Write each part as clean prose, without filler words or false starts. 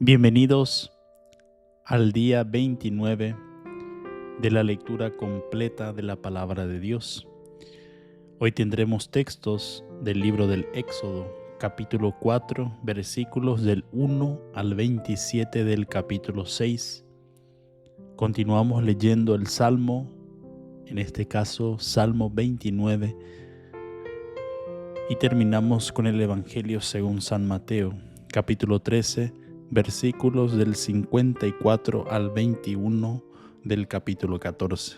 Bienvenidos al día 29 de la lectura completa de la palabra de Dios. Hoy tendremos textos del libro del Éxodo, capítulo 4, versículos del 1 al 27 del capítulo 6. Continuamos leyendo el Salmo, en este caso Salmo 29, y terminamos con el Evangelio según San Mateo, capítulo 13, versículos del 54 al 21 del capítulo 14.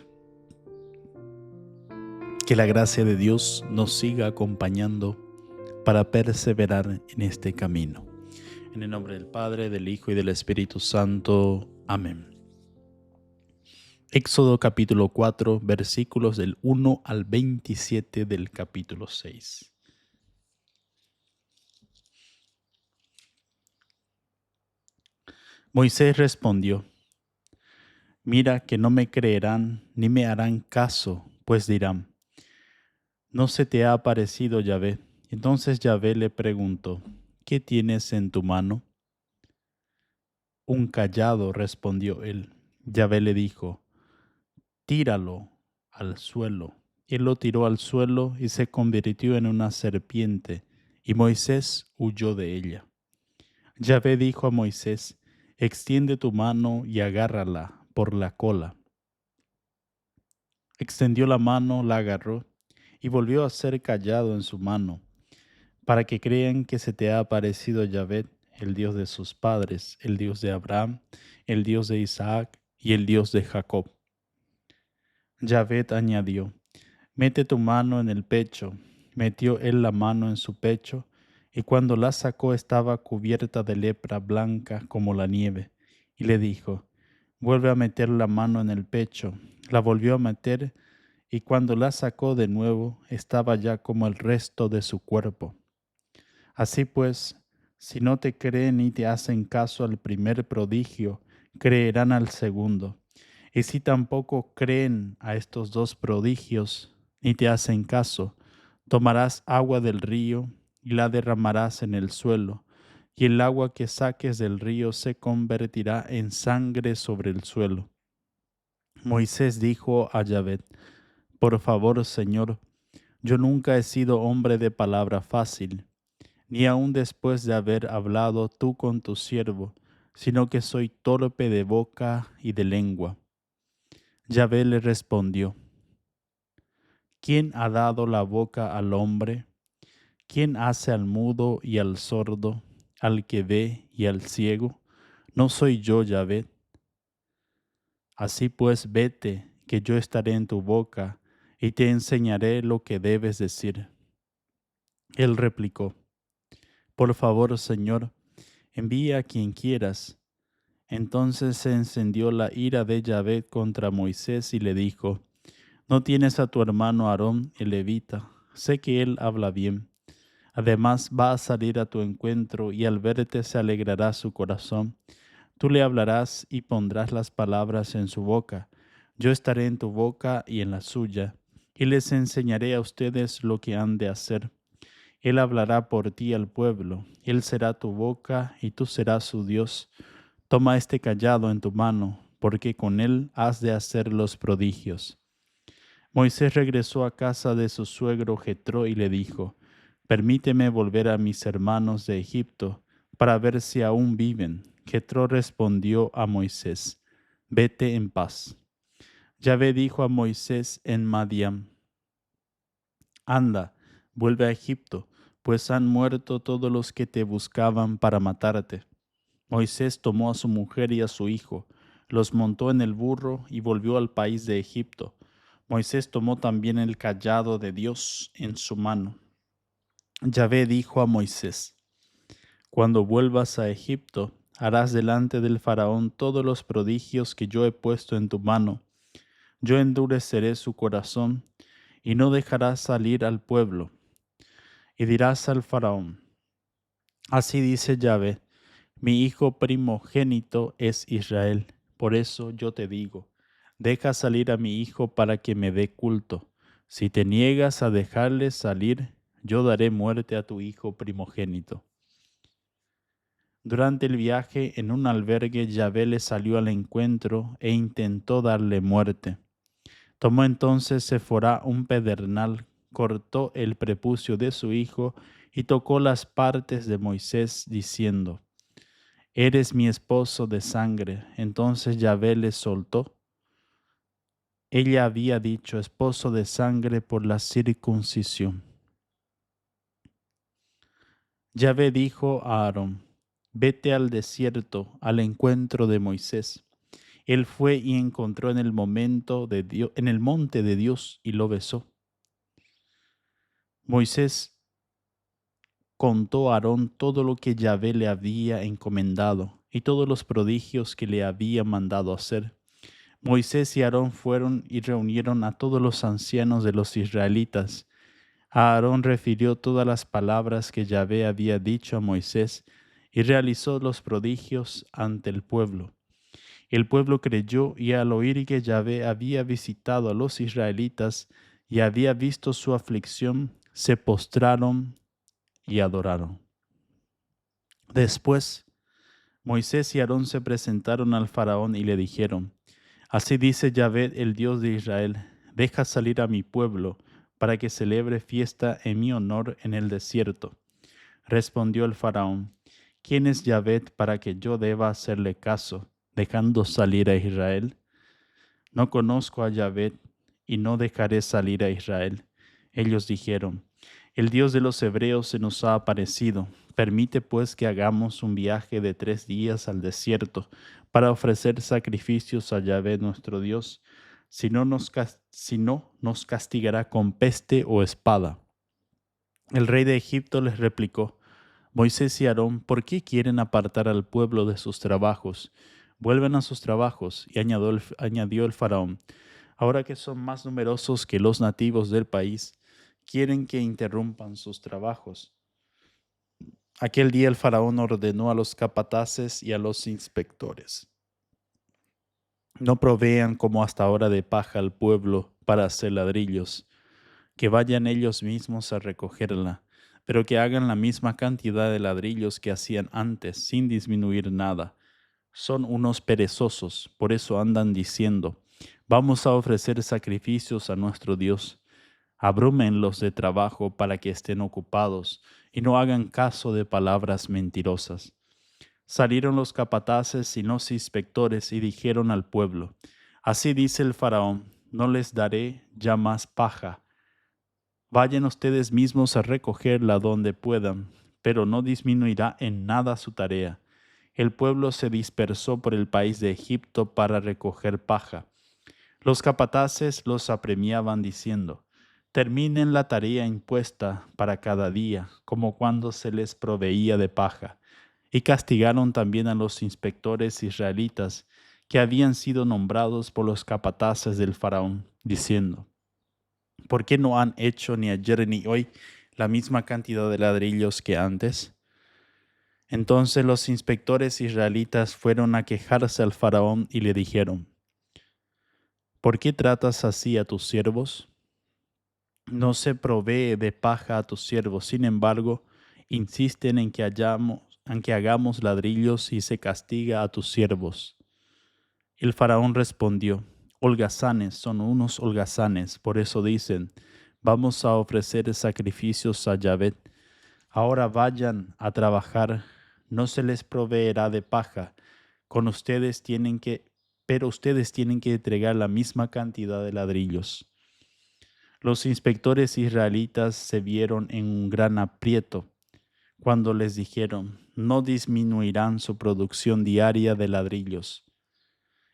Que la gracia de Dios nos siga acompañando para perseverar en este camino. En el nombre del Padre, del Hijo y del Espíritu Santo. Amén. Éxodo capítulo 4, versículos del 1 al 27 del capítulo 6. Moisés respondió: Mira que no me creerán ni me harán caso, pues dirán: ¿no se te ha aparecido Yahvé? Entonces Yahvé le preguntó: ¿qué tienes en tu mano? Un cayado, respondió él. Yahvé le dijo: tíralo al suelo. Él lo tiró al suelo y se convirtió en una serpiente, y Moisés huyó de ella. Yahvé dijo a Moisés: extiende tu mano y agárrala por la cola. Extendió la mano, la agarró, y volvió a ser callado en su mano, para que crean que se te ha aparecido Yahvé, el Dios de sus padres, el Dios de Abraham, el Dios de Isaac y el Dios de Jacob. Yahvé añadió: mete tu mano en el pecho. Metió él la mano en su pecho, y cuando la sacó estaba cubierta de lepra blanca como la nieve. Y le dijo: vuelve a meter la mano en el pecho. La volvió a meter, y cuando la sacó de nuevo estaba ya como el resto de su cuerpo. Así pues, si no te creen ni te hacen caso al primer prodigio, creerán al segundo. Y si tampoco creen a estos dos prodigios, ni te hacen caso, tomarás agua del río y la derramarás en el suelo, y el agua que saques del río se convertirá en sangre sobre el suelo. Moisés dijo a Yahvé: por favor, Señor, yo nunca he sido hombre de palabra fácil, ni aun después de haber hablado tú con tu siervo, sino que soy torpe de boca y de lengua. Yahvé le respondió: ¿quién ha dado la boca al hombre? ¿Quién hace al mudo y al sordo, al que ve y al ciego? ¿No soy yo Yahvé? Así pues, vete, que yo estaré en tu boca, y te enseñaré lo que debes decir. Él replicó: por favor, Señor, envía a quien quieras. Entonces se encendió la ira de Yahvé contra Moisés y le dijo: ¿no tienes a tu hermano Aarón el levita? Sé que él habla bien. Además va a salir a tu encuentro y al verte se alegrará su corazón. Tú le hablarás y pondrás las palabras en su boca. Yo estaré en tu boca y en la suya, y les enseñaré a ustedes lo que han de hacer. Él hablará por ti al pueblo, él será tu boca y tú serás su Dios. Toma este cayado en tu mano, porque con él has de hacer los prodigios. Moisés regresó a casa de su suegro Jetro y le dijo: permíteme volver a mis hermanos de Egipto, para ver si aún viven. Jetro respondió a Moisés: vete en paz. Yahvé dijo a Moisés en Madián: anda, vuelve a Egipto, pues han muerto todos los que te buscaban para matarte. Moisés tomó a su mujer y a su hijo, los montó en el burro y volvió al país de Egipto. Moisés tomó también el cayado de Dios en su mano. Yahvé dijo a Moisés: cuando vuelvas a Egipto, harás delante del faraón todos los prodigios que yo he puesto en tu mano. Yo endureceré su corazón y no dejarás salir al pueblo. Y dirás al faraón: así dice Yahvé, mi hijo primogénito es Israel. Por eso yo te digo: deja salir a mi hijo para que me dé culto. Si te niegas a dejarle salir, yo daré muerte a tu hijo primogénito. Durante el viaje en un albergue, Yahvé le salió al encuentro e intentó darle muerte. Tomó entonces Sephora un pedernal, cortó el prepucio de su hijo y tocó las partes de Moisés, diciendo: Eres mi esposo de sangre. Entonces Yahvé le soltó. Ella había dicho esposo de sangre por la circuncisión. Yahvé dijo a Aarón: Vete al desierto al encuentro de Moisés. Él fue y encontró en el en el monte de Dios y lo besó. Moisés contó a Aarón todo lo que Yahvé le había encomendado y todos los prodigios que le había mandado hacer. Moisés y Aarón fueron y reunieron a todos los ancianos de los israelitas. Aarón refirió todas las palabras que Yahvé había dicho a Moisés y realizó los prodigios ante el pueblo. El pueblo creyó, y al oír que Yahvé había visitado a los israelitas y había visto su aflicción, se postraron y adoraron. Después, Moisés y Aarón se presentaron al faraón y le dijeron: Así dice Yahvé, el Dios de Israel: Deja salir a mi pueblo para que celebre fiesta en mi honor en el desierto. Respondió el faraón: ¿Quién es Yahvé para que yo deba hacerle caso, dejando salir a Israel? No conozco a Yahvé y no dejaré salir a Israel. Ellos dijeron: El Dios de los hebreos se nos ha aparecido. Permite pues que hagamos un viaje de 3 días al desierto para ofrecer sacrificios a Yahvé nuestro Dios. Si no, nos castigará con peste o espada. El rey de Egipto les replicó: Moisés y Aarón, ¿por qué quieren apartar al pueblo de sus trabajos? Vuelvan a sus trabajos. Y añadió el faraón: Ahora que son más numerosos que los nativos del país, quieren que interrumpan sus trabajos. Aquel día el faraón ordenó a los capataces y a los inspectores: No provean como hasta ahora de paja al pueblo para hacer ladrillos, que vayan ellos mismos a recogerla, pero que hagan la misma cantidad de ladrillos que hacían antes, sin disminuir nada. Son unos perezosos, por eso andan diciendo: Vamos a ofrecer sacrificios a nuestro Dios. Abrúmenlos de trabajo para que estén ocupados y no hagan caso de palabras mentirosas. Salieron los capataces y los inspectores y dijeron al pueblo: Así dice el faraón: No les daré ya más paja. Vayan ustedes mismos a recogerla donde puedan, pero no disminuirá en nada su tarea. El pueblo se dispersó por el país de Egipto para recoger paja. Los capataces los apremiaban diciendo: Terminen la tarea impuesta para cada día, como cuando se les proveía de paja. Y castigaron también a los inspectores israelitas que habían sido nombrados por los capataces del faraón, diciendo: ¿Por qué no han hecho ni ayer ni hoy la misma cantidad de ladrillos que antes? Entonces los inspectores israelitas fueron a quejarse al faraón y le dijeron: ¿Por qué tratas así a tus siervos? No se provee de paja a tus siervos, sin embargo, insisten en que hagamos ladrillos y se castiga a tus siervos. El faraón respondió: Holgazanes son unos holgazanes, por eso dicen: Vamos a ofrecer sacrificios a Yahvé. Ahora vayan a trabajar, no se les proveerá de paja, pero ustedes tienen que entregar la misma cantidad de ladrillos. Los inspectores israelitas se vieron en un gran aprieto cuando les dijeron: No disminuirán su producción diaria de ladrillos.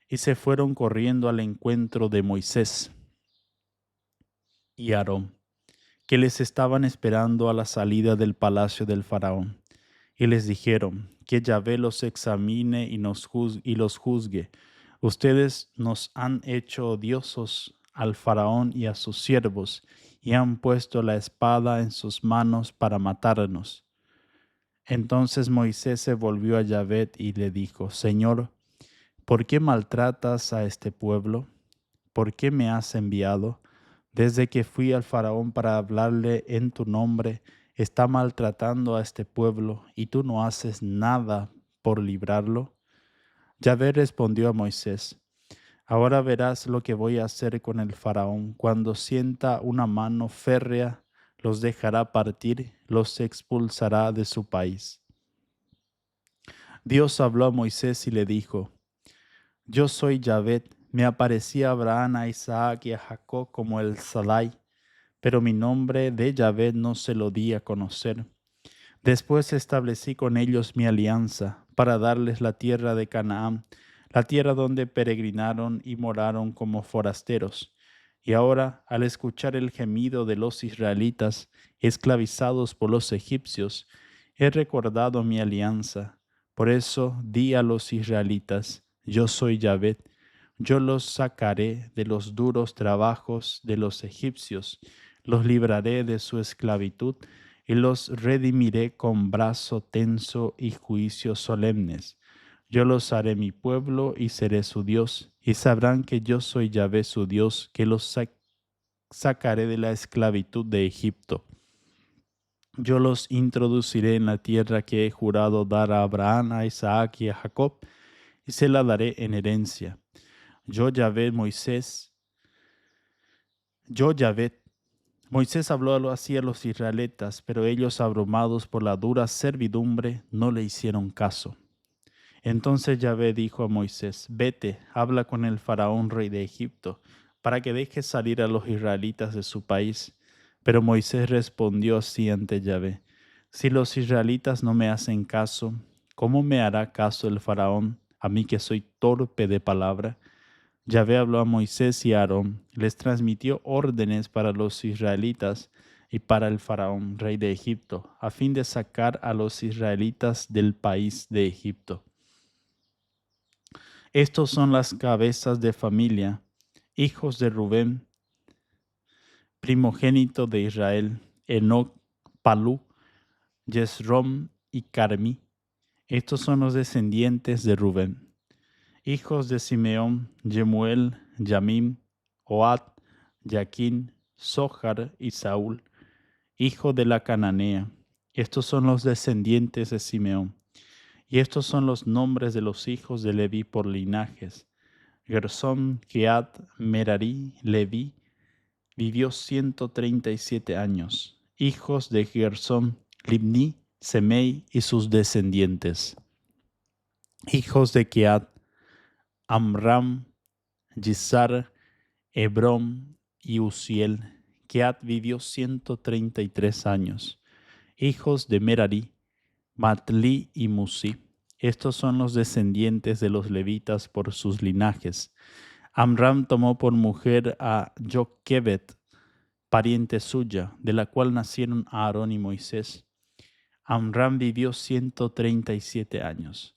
Y se fueron corriendo al encuentro de Moisés y Aarón, que les estaban esperando a la salida del palacio del faraón. Y les dijeron: Que Yahvé los examine y los juzgue. Ustedes nos han hecho odiosos al faraón y a sus siervos, y han puesto la espada en sus manos para matarnos. Entonces Moisés se volvió a Yahvé y le dijo: Señor, ¿por qué maltratas a este pueblo? ¿Por qué me has enviado? Desde que fui al faraón para hablarle en tu nombre, está maltratando a este pueblo y tú no haces nada por librarlo? Yahvé respondió a Moisés: Ahora verás lo que voy a hacer con el faraón. Cuando sienta una mano férrea, los dejará partir, los expulsará de su país. Dios habló a Moisés y le dijo: Yo soy Yahvé, me aparecí a Abraham, a Isaac y a Jacob como el Sadai, pero mi nombre de Yahvé no se lo di a conocer. Después establecí con ellos mi alianza para darles la tierra de Canaán, la tierra donde peregrinaron y moraron como forasteros. Y ahora, al escuchar el gemido de los israelitas, esclavizados por los egipcios, he recordado mi alianza. Por eso di a los israelitas: Yo soy Yahvé, yo los sacaré de los duros trabajos de los egipcios, los libraré de su esclavitud y los redimiré con brazo tenso y juicios solemnes. Yo los haré mi pueblo y seré su Dios, y sabrán que yo soy Yahvé su Dios, que los sacaré de la esclavitud de Egipto. Yo los introduciré en la tierra que he jurado dar a Abraham, a Isaac y a Jacob, y se la daré en herencia. Yo Yahvé Moisés habló así a los israelitas, pero ellos, abrumados por la dura servidumbre, no le hicieron caso. Entonces Yahvé dijo a Moisés: Vete, habla con el faraón rey de Egipto, para que deje salir a los israelitas de su país. Pero Moisés respondió así ante Yahvé: Si los israelitas no me hacen caso, ¿cómo me hará caso el faraón, a mí que soy torpe de palabra? Yahvé habló a Moisés y a Aarón, les transmitió órdenes para los israelitas y para el faraón, rey de Egipto, a fin de sacar a los israelitas del país de Egipto. Estos son las cabezas de familia, hijos de Rubén, primogénito de Israel: Enoc, Palú, Jezrom y Carmi. Estos son los descendientes de Rubén. Hijos de Simeón: Jemuel, Yamim, Ohad, Jaquín, Zohar y Saúl, hijo de la Cananea. Estos son los descendientes de Simeón. Y estos son los nombres de los hijos de Leví por linajes: Gersón, Keat, Merari, Leví, vivió 137 años. Hijos de Gersón: Libni, Semei y sus descendientes. Hijos de Keat: Amram, Yizar, Hebrón y Uziel. Keat vivió 133 años. Hijos de Merari: Matli y Musi. Estos son los descendientes de los levitas por sus linajes. Amram tomó por mujer a Joquebed, pariente suya, de la cual nacieron Aarón y Moisés. Amram vivió 137 años.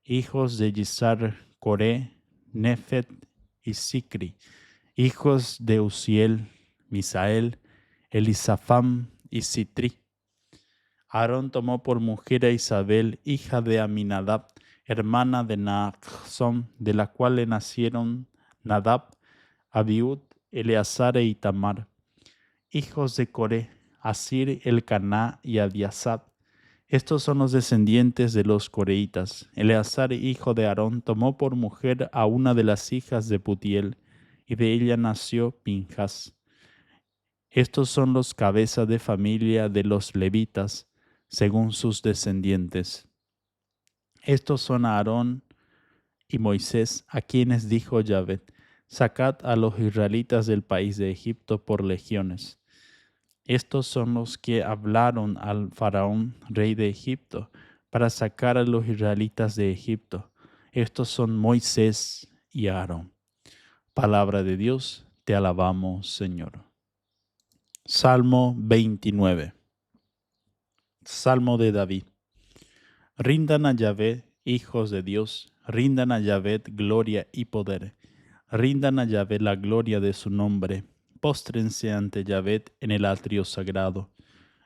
Hijos de Yizar: Coré, Nefet y Sicri. Hijos de Uziel: Misael, Elisafam y Sitri. Aarón tomó por mujer a Isabel, hija de Aminadab, hermana de Naasón, de la cual le nacieron Nadab, Abiud, Eleazar e Itamar. Hijos de Coré: Asir, Elcaná y Abiasab. Estos son los descendientes de los coreitas. Eleazar, hijo de Aarón, tomó por mujer a una de las hijas de Putiel, y de ella nació Pinjas. Estos son los cabezas de familia de los levitas, según sus descendientes. Estos son Aarón y Moisés, a quienes dijo Yahvé: Sacad a los israelitas del país de Egipto por legiones. Estos son los que hablaron al faraón, rey de Egipto, para sacar a los israelitas de Egipto. Estos son Moisés y Aarón. Palabra de Dios, te alabamos, Señor. Salmo 29. Salmo de David. Rindan a Yahvé, hijos de Dios, rindan a Yahvé gloria y poder. Rindan a Yahvé la gloria de su nombre. Póstrense ante Yahvé en el atrio sagrado.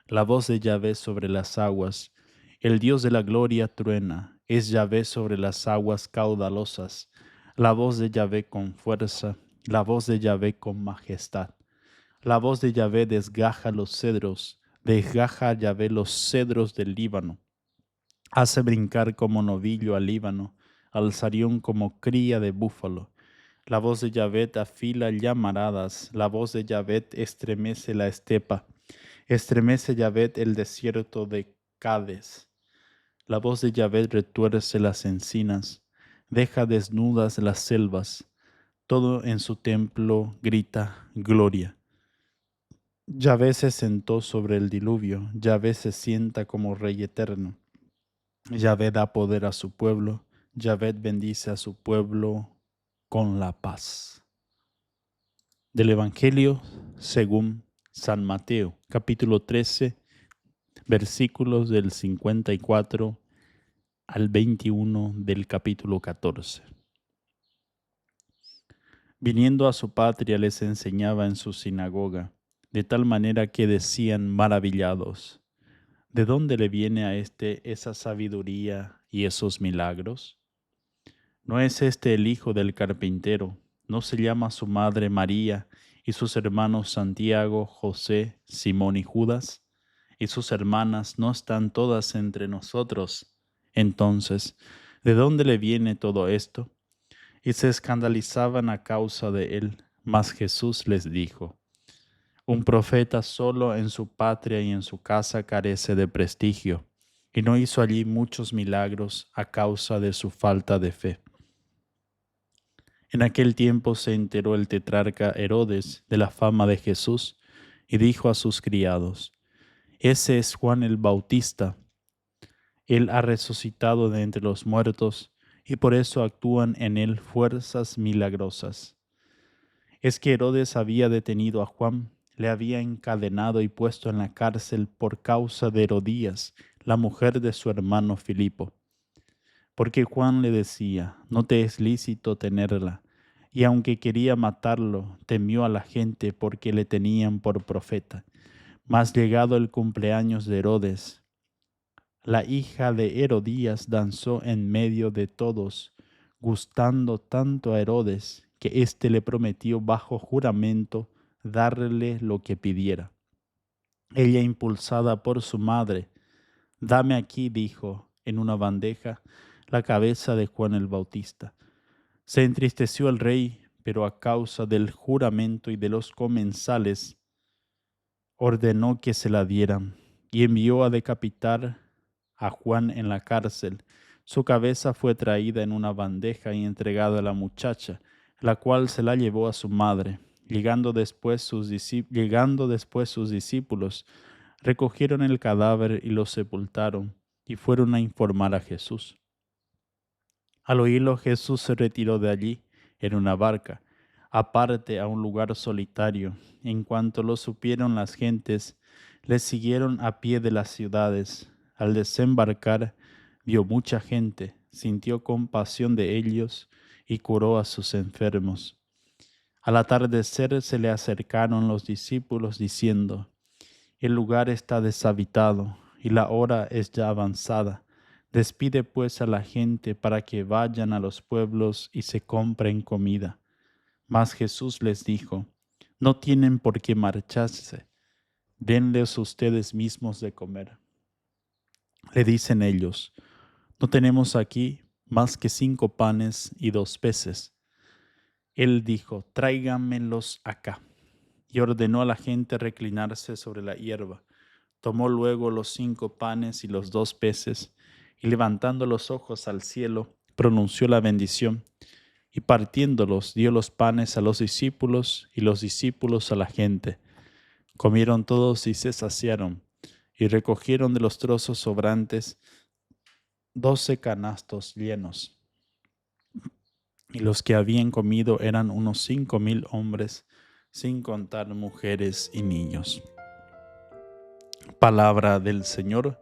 La voz de Yahvé sobre las aguas. El Dios de la gloria truena. Es Yahvé sobre las aguas caudalosas. La voz de Yahvé con fuerza. La voz de Yahvé con majestad. La voz de Yahvé desgaja los cedros. Desgaja Yahvé los cedros del Líbano. Hace brincar como novillo al Líbano, al Sarión como cría de búfalo. La voz de Yahvé afila llamaradas, la voz de Yahvé estremece la estepa, estremece Yahvé el desierto de Cades. La voz de Yahvé retuerce las encinas, deja desnudas las selvas, todo en su templo grita gloria. Yahvé se sentó sobre el diluvio, Yahvé se sienta como Rey eterno. Yahvé da poder a su pueblo, Yahvé bendice a su pueblo con la paz. Del Evangelio según San Mateo, capítulo 13, versículos del 54 al 21 del capítulo 14. Viniendo a su patria les enseñaba en su sinagoga, de tal manera que decían maravillados: ¿de dónde le viene a esa sabiduría y esos milagros? ¿No es este el hijo del carpintero? ¿No se llama su madre María y sus hermanos Santiago, José, Simón y Judas? ¿Y sus hermanas no están todas entre nosotros? Entonces, ¿de dónde le viene todo esto? Y se escandalizaban a causa de él. Mas Jesús les dijo: un profeta solo en su patria y en su casa carece de prestigio, y no hizo allí muchos milagros a causa de su falta de fe. En aquel tiempo se enteró el tetrarca Herodes de la fama de Jesús y dijo a sus criados: ese es Juan el Bautista. Él ha resucitado de entre los muertos y por eso actúan en él fuerzas milagrosas. Es que Herodes había detenido a Juan, le había encadenado y puesto en la cárcel por causa de Herodías, la mujer de su hermano Filipo. Porque Juan le decía: no te es lícito tenerla. Y aunque quería matarlo, temió a la gente porque le tenían por profeta. Mas llegado el cumpleaños de Herodes, la hija de Herodías danzó en medio de todos, gustando tanto a Herodes que éste le prometió bajo juramento darle lo que pidiera. Ella, impulsada por su madre: dame aquí, dijo, en una bandeja, la cabeza de Juan el Bautista. Se entristeció el rey, pero a causa del juramento y de los comensales, ordenó que se la dieran y envió a decapitar a Juan en la cárcel. Su cabeza fue traída en una bandeja y entregada a la muchacha, la cual se la llevó a su madre. Llegando después sus discípulos, recogieron el cadáver y lo sepultaron, y fueron a informar a Jesús. Al oírlo, Jesús se retiró de allí en una barca, aparte a un lugar solitario. En cuanto lo supieron las gentes, le siguieron a pie de las ciudades. Al desembarcar, vio mucha gente, sintió compasión de ellos y curó a sus enfermos. Al atardecer se le acercaron los discípulos diciendo: el lugar está deshabitado y la hora es ya avanzada. Despide pues a la gente para que vayan a los pueblos y se compren comida. Mas Jesús les dijo: no tienen por qué marcharse, denles ustedes mismos de comer. Le dicen ellos: no tenemos aquí más que 5 panes y 2 peces. Él dijo: tráiganmelos acá. Y ordenó a la gente reclinarse sobre la hierba. Tomó luego los 5 panes y los 2 peces, y levantando los ojos al cielo, pronunció la bendición, y partiéndolos dio los panes a los discípulos, y los discípulos a la gente. Comieron todos y se saciaron, y recogieron de los trozos sobrantes 12 canastos llenos. Y los que habían comido eran unos 5,000 hombres, sin contar mujeres y niños. Palabra del Señor.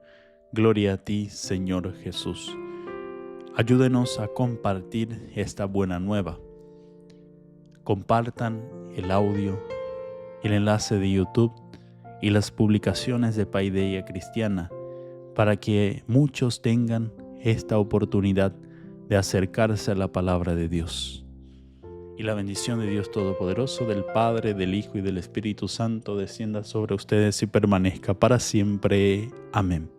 Gloria a ti, Señor Jesús. Ayúdenos a compartir esta buena nueva. Compartan el audio, el enlace de YouTube y las publicaciones de Paideia Cristiana para que muchos tengan esta oportunidad de acercarse a la palabra de Dios. Y la bendición de Dios Todopoderoso, del Padre, del Hijo y del Espíritu Santo descienda sobre ustedes y permanezca para siempre. Amén.